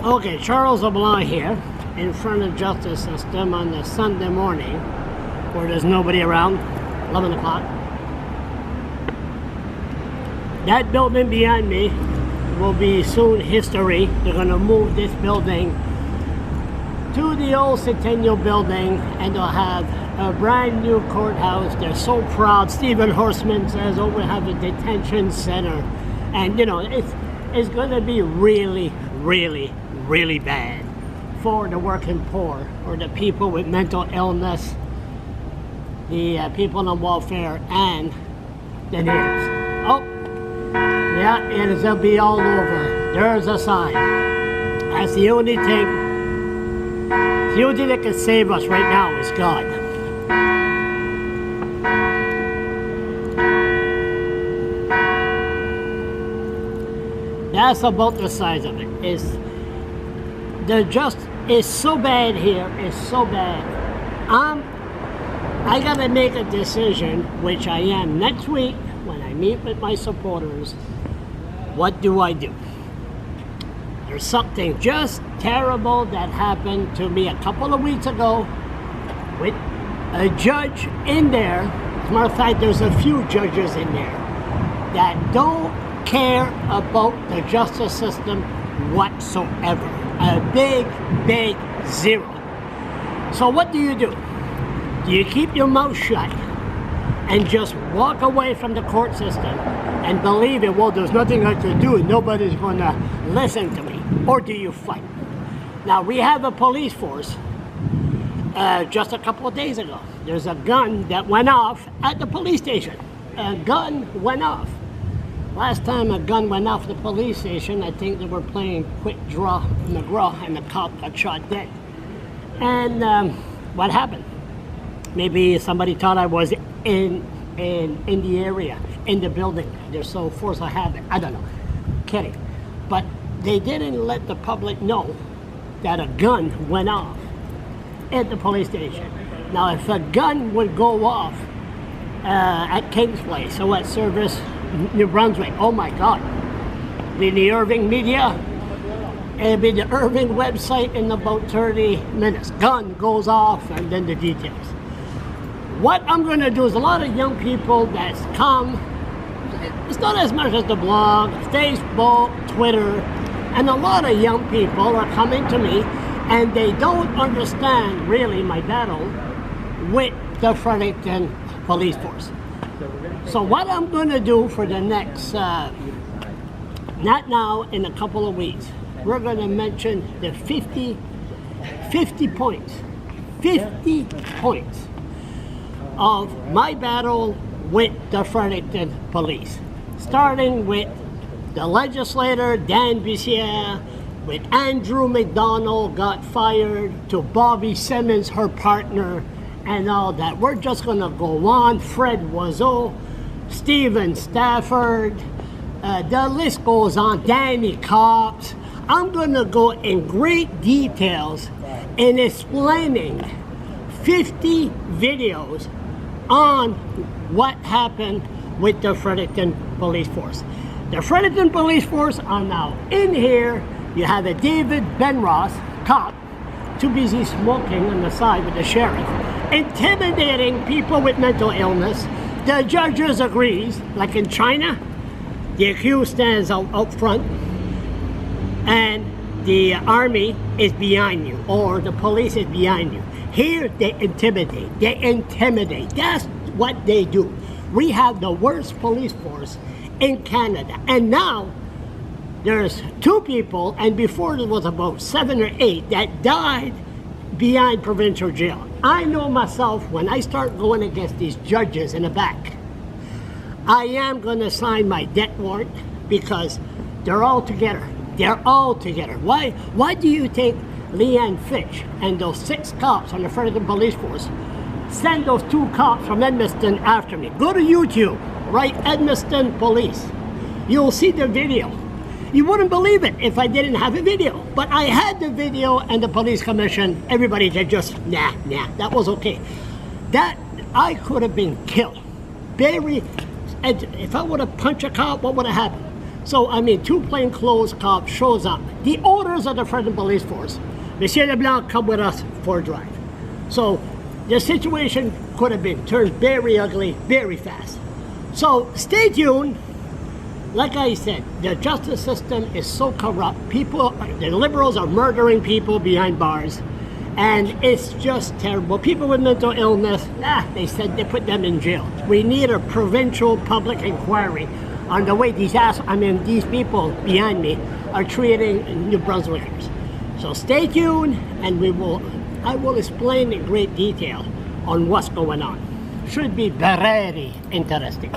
Okay, Charles LeBlanc here in front of Justice System on the Sunday morning where there's nobody around, 11 o'clock. That building behind me will be soon history. They're going to move this building to the old Centennial building and they'll have a brand new courthouse. They're so proud. Stephen Horseman says, oh, we have a detention center. And you know, it's going to be really, really, really bad for the working poor or the people with mental illness, the people on welfare, and the natives. Oh, yeah, it'll be all over. There's a sign. That's the only thing. The only thing that can save us right now is God. That's about the size of it. It's so bad here. It's so bad. I gotta make a decision, which I am next week when I meet with my supporters. What do I do? There's something just terrible that happened to me a couple of weeks ago with a judge in there. As a matter of fact, there's a few judges in there that don't care about the justice system whatsoever. A big, big zero. So what do? Do you keep your mouth shut and just walk away from the court system and believe it, well, there's nothing I can do and nobody's going to listen to me? Or do you fight? Now, we have a police force just a couple of days ago. There's a gun that went off at the police station. A gun went off. Last time a gun went off at the police station, I think they were playing quick draw McGraw and the cop got shot dead. And what happened? Maybe somebody thought I was in the area, in the building. They're so force of habit. I don't know. Kidding. But they didn't let the public know that a gun went off at the police station. Now, if a gun would go off at King's Place or at Service, New Brunswick, oh my God. Be the Irving media, it'll be the Irving website in about 30 minutes. Gun goes off and then the details. What I'm going to do is a lot of young people that's come, it's not as much as the blog, Facebook, Twitter, and a lot of young people are coming to me and they don't understand really my battle with the Fredericton Police Force. So what I'm going to do for the next, not now, in a couple of weeks, we're going to mention the 50 points of my battle with the Fredericton Police. Starting with the legislator, Dan Bissiere, with Andrew McDonald got fired, to Bobby Simmons, her partner, and all that. We're just going to go on. Fred Wazeau, Stephen Stafford, the list goes on. Danny Cops. I'm going to go in great details in explaining 50 videos on what happened with the Fredericton Police Force. The Fredericton Police Force are now in here. You have a David Benross, cop, too busy smoking on the side with the sheriff, intimidating people with mental illness. The judges agrees, like in China, the accused stands out front and the army is behind you or the police is behind you. Here they intimidate. That's what they do. We have the worst police force in Canada. And now there's 2 people, and before there was about 7 or 8 that died behind provincial jail. I know myself, when I start going against these judges in the back, I am going to sign my death warrant because they're all together. They're all together. Why do you think Leanne Fitch and those 6 cops on the Fredericton Police Force send those 2 cops from Edmundston after me? Go to YouTube, write Edmundston Police. You'll see the video. You wouldn't believe it if I didn't have a video. But I had the video and the police commission, everybody did just, nah, that was okay. That, I could have been killed. If I would have punched a cop, what would have happened? So, I mean, two plainclothes cops shows up. The orders of the Fredericton Police Force. Monsieur Leblanc, come with us for a drive. So, the situation could have been turned very ugly, very fast. So, stay tuned. Like I said, the justice system is so corrupt. People, the liberals are murdering people behind bars. And it's just terrible. People with mental illness, they said they put them in jail. We need a provincial public inquiry on the way these people behind me are treating New Brunswickers. So stay tuned, and I will explain in great detail on what's going on. Should be very interesting.